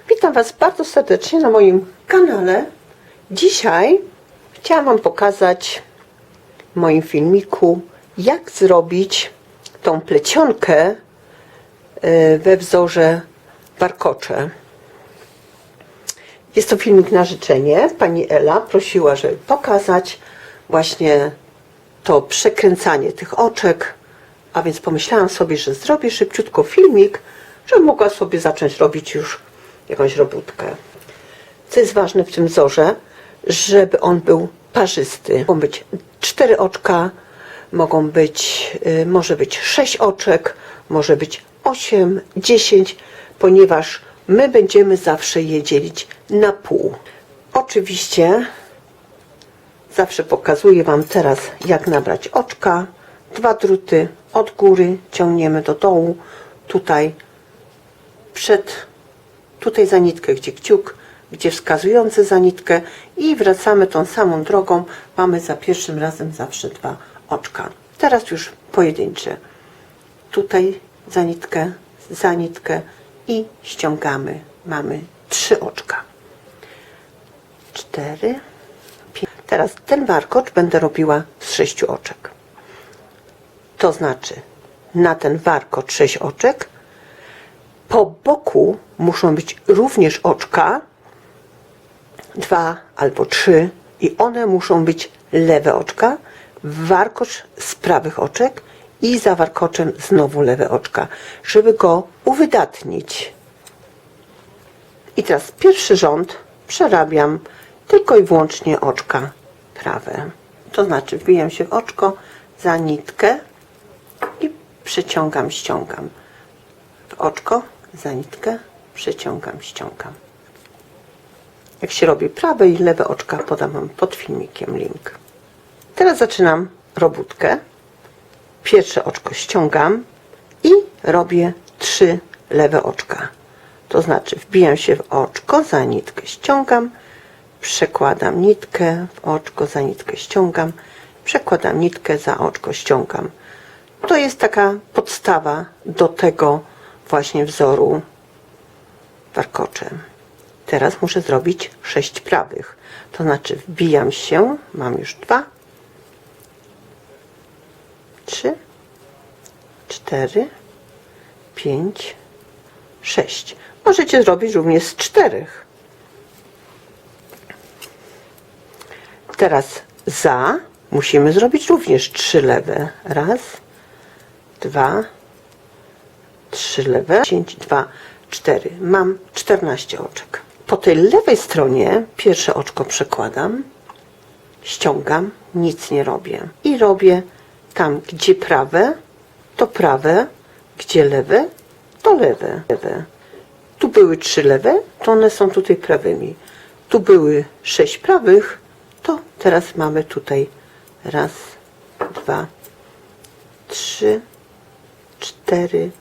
Witam Was bardzo serdecznie na moim kanale. Dzisiaj chciałam Wam pokazać w moim filmiku, jak zrobić tą plecionkę we wzorze warkocze. Jest to filmik na życzenie. Pani Ela prosiła, żeby pokazać właśnie to przekręcanie tych oczek, a więc pomyślałam sobie, że zrobię szybciutko filmik, żebym mogła sobie zacząć robić już jakąś robótkę. Co jest ważne w tym wzorze, żeby on był parzysty. Mogą być 4 oczka, może być 6 oczek, może być 8, 10, ponieważ my będziemy zawsze je dzielić na pół. Oczywiście zawsze pokazuję Wam teraz, jak nabrać oczka. 2 druty od góry ciągniemy do dołu, tutaj za nitkę, gdzie kciuk, gdzie wskazujący za nitkę, i wracamy tą samą drogą. Mamy za pierwszym razem zawsze 2 oczka. Teraz już pojedyncze. Tutaj za nitkę i ściągamy. Mamy 3 oczka. 4, 5. Teraz ten warkocz będę robiła z 6 oczek. To znaczy, na ten warkocz 6 oczek. Po boku muszą być również oczka, 2 albo 3, i one muszą być lewe oczka, warkocz z prawych oczek i za warkoczem znowu lewe oczka, żeby go uwydatnić. I teraz pierwszy rząd przerabiam tylko i wyłącznie oczka prawe. To znaczy wbijam się w oczko za nitkę i przeciągam, ściągam. W oczko za nitkę, przeciągam, ściągam. Jak się robi prawe i lewe oczka, podam Wam pod filmikiem link. Teraz zaczynam robótkę. Pierwsze oczko ściągam i robię 3 lewe oczka. To znaczy wbijam się w oczko, za nitkę ściągam, przekładam nitkę w oczko, za nitkę ściągam, przekładam nitkę, za oczko ściągam. To jest taka podstawa do tego właśnie wzoru warkoczem. Teraz muszę zrobić 6 prawych. To znaczy wbijam się, mam już 2, 3, 4, 5, 6. Możecie zrobić również z 4. Teraz za musimy zrobić również 3 lewe. Raz, 2, 3 lewe, 10, 2, 4. Mam 14 oczek. Po tej lewej stronie pierwsze oczko przekładam, ściągam, nic nie robię. I robię tam, gdzie prawe, to prawe, gdzie lewe, to lewe. Tu były 3 lewe, to one są tutaj prawymi. Tu były 6 prawych, to teraz mamy tutaj raz, 2, 3, 4,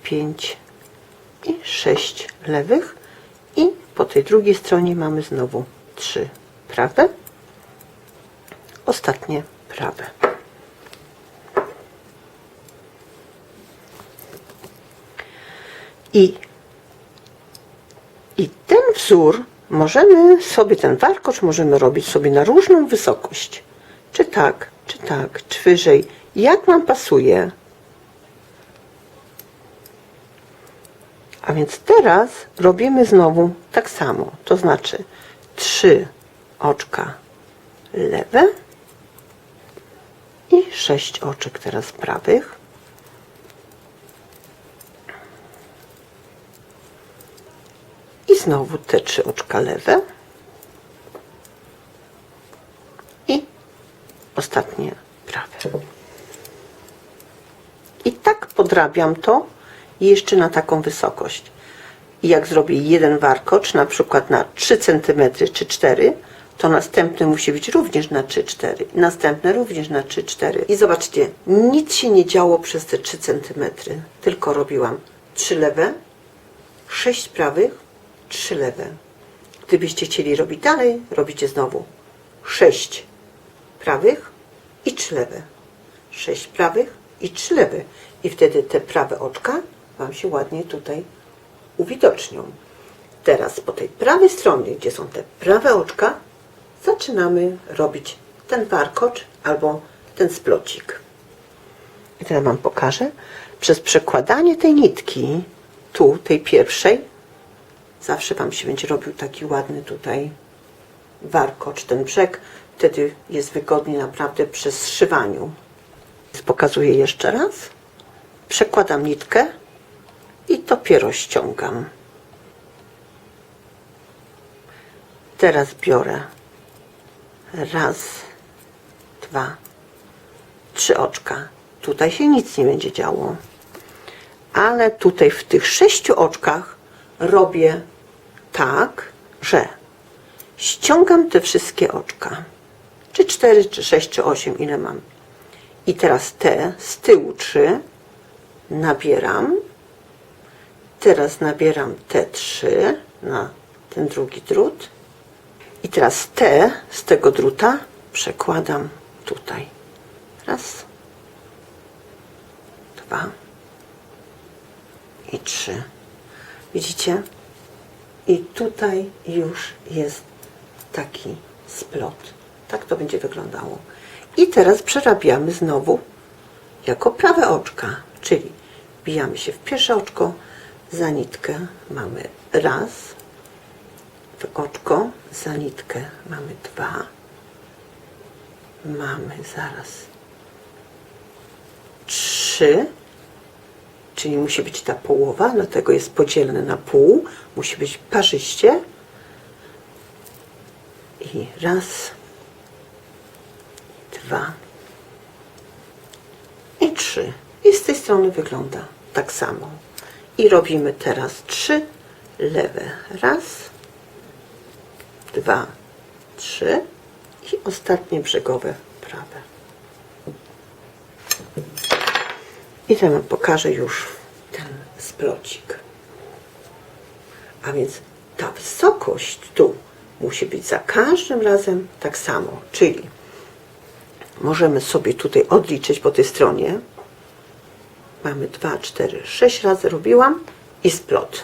5 i 6 lewych, i po tej drugiej stronie mamy znowu 3 prawe, ostatnie prawe. I ten wzór możemy sobie, ten warkocz możemy robić sobie na różną wysokość. Czy tak, czy wyżej, jak Wam pasuje. A więc teraz robimy znowu tak samo, to znaczy 3 oczka lewe i 6 oczek teraz prawych. I znowu te 3 oczka lewe i ostatnie prawe. I tak podrabiam to jeszcze na taką wysokość. I jak zrobię jeden warkocz, na przykład na 3 cm czy 4, to następny musi być również na 3-4, następne również na 3-4. I zobaczcie, nic się nie działo przez te 3 cm, tylko robiłam 3 lewe, 6 prawych, 3 lewe. Gdybyście chcieli robić dalej, robicie znowu 6 prawych i 3 lewe, 6 prawych i 3 lewe. I wtedy te prawe oczka Wam się ładnie tutaj uwidocznią. Teraz po tej prawej stronie, gdzie są te prawe oczka, zaczynamy robić ten warkocz albo ten splocik. I teraz wam pokażę. Przez przekładanie tej nitki, tu, tej pierwszej, zawsze wam się będzie robił taki ładny tutaj warkocz, ten brzeg. Wtedy jest wygodnie naprawdę przy zszywaniu. Pokazuję jeszcze raz. Przekładam nitkę i dopiero ściągam. Teraz biorę raz, dwa, 3 oczka. Tutaj się nic nie będzie działo. Ale tutaj w tych 6 oczkach robię tak, że ściągam te wszystkie oczka. Czy 4, czy 6, czy 8, ile mam. I teraz te z tyłu 3 nabieram. Teraz nabieram te 3 na ten drugi drut. I teraz te z tego druta przekładam tutaj. Raz, 2 i 3. Widzicie? I tutaj już jest taki splot. Tak to będzie wyglądało. I teraz przerabiamy znowu jako prawe oczka, czyli wbijamy się w pierwsze oczko, za nitkę mamy raz, w oczko, za nitkę mamy 2, mamy zaraz 3, czyli musi być ta połowa, dlatego jest podzielone na pół, musi być parzyście. I raz, 2 i 3. I z tej strony wygląda tak samo. I robimy teraz 3 lewe. Raz, 2, 3 i ostatnie brzegowe prawe. I teraz pokażę już ten splocik. A więc ta wysokość tu musi być za każdym razem tak samo, czyli możemy sobie tutaj odliczyć po tej stronie. Mamy 2, 4, 6 razy robiłam i splot.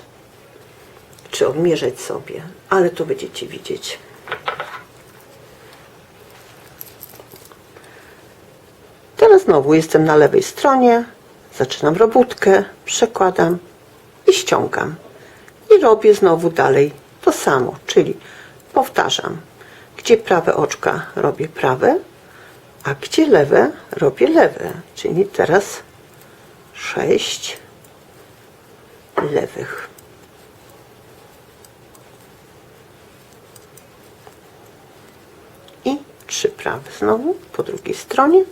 Czy odmierzać sobie, ale to będziecie widzieć. Teraz znowu jestem na lewej stronie, zaczynam robótkę, przekładam i ściągam. I robię znowu dalej to samo, czyli powtarzam, gdzie prawe oczka robię prawe, a gdzie lewe robię lewe, czyli teraz 6 lewych. I 3 prawe znowu po drugiej stronie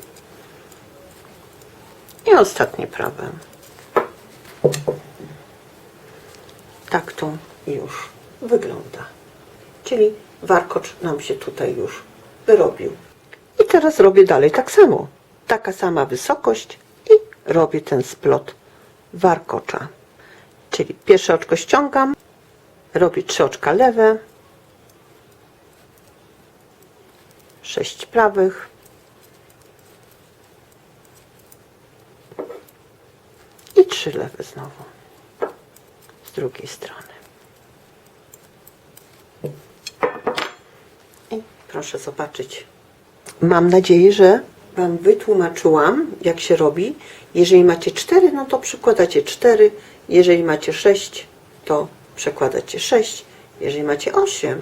i ostatnie prawe. Tak to już wygląda. Czyli warkocz nam się tutaj już wyrobił. I teraz robię dalej tak samo. Taka sama wysokość i robię ten splot warkocza. Czyli pierwsze oczko ściągam, robię 3 oczka lewe, 6 prawych i 3 lewe znowu z drugiej strony. I proszę zobaczyć. Mam nadzieję, że wam wytłumaczyłam, jak się robi. Jeżeli macie 4, no to przykładacie 4. Jeżeli macie 6, to przekładacie 6. Jeżeli macie 8,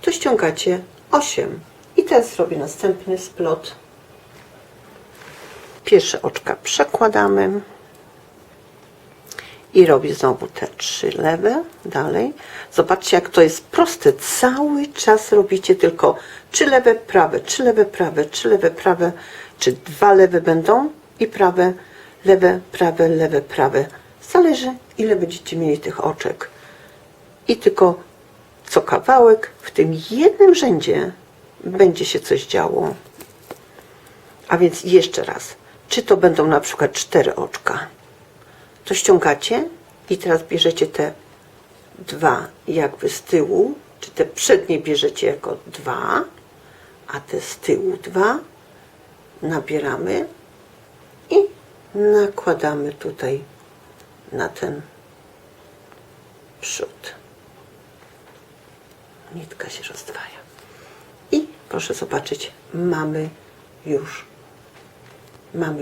to ściągacie 8. I teraz zrobię następny splot. Pierwsze oczka przekładamy. I robię znowu te 3 lewe, dalej. Zobaczcie, jak to jest proste. Cały czas robicie tylko 3 lewe, prawe, 3 lewe, prawe, 3 lewe, prawe, czy 2 lewe będą i prawe, lewe, prawe, lewe, prawe. Zależy, ile będziecie mieli tych oczek. I tylko co kawałek w tym jednym rzędzie będzie się coś działo. A więc jeszcze raz. Czy to będą na przykład 4 oczka? To ściągacie i teraz bierzecie te 2 jakby z tyłu, czy te przednie bierzecie jako 2, a te z tyłu 2 nabieramy i nakładamy tutaj na ten przód. nitka się rozdwaja. I proszę zobaczyć, mamy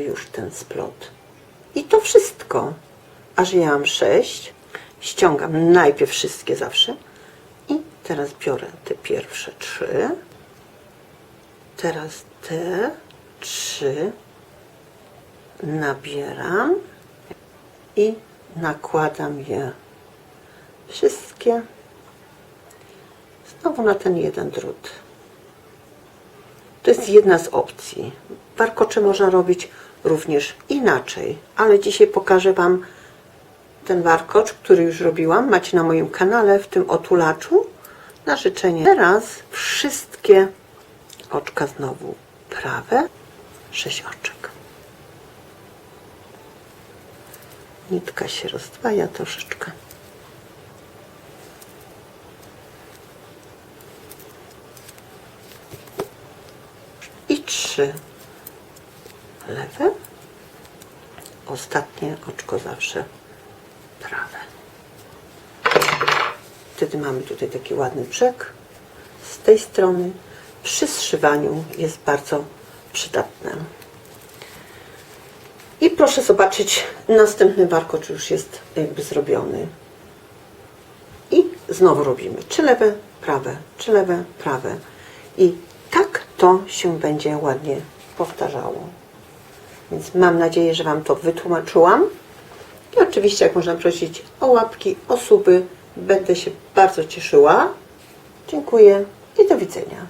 już ten splot. I to wszystko, aż ja mam 6. Ściągam najpierw wszystkie zawsze. I teraz biorę te pierwsze 3. Teraz te 3 nabieram i nakładam je wszystkie znowu na ten jeden drut. To jest jedna z opcji. Warkocze można robić również inaczej, ale dzisiaj pokażę Wam ten warkocz, który już robiłam. Macie na moim kanale w tym otulaczu na życzenie. Teraz wszystkie oczka znowu prawe, 6 oczek. Nitka się rozdwaja troszeczkę. I 3 lewe. Ostatnie oczko zawsze prawe. Wtedy mamy tutaj taki ładny brzeg. Z tej strony przy zszywaniu jest bardzo przydatne. I proszę zobaczyć, następny warkocz już jest jakby zrobiony. I znowu robimy 3 lewe, prawe, 3 lewe, prawe. I tak to się będzie ładnie powtarzało. Więc mam nadzieję, że Wam to wytłumaczyłam. I oczywiście, jak można prosić o łapki, o suby, będę się bardzo cieszyła. Dziękuję i do widzenia.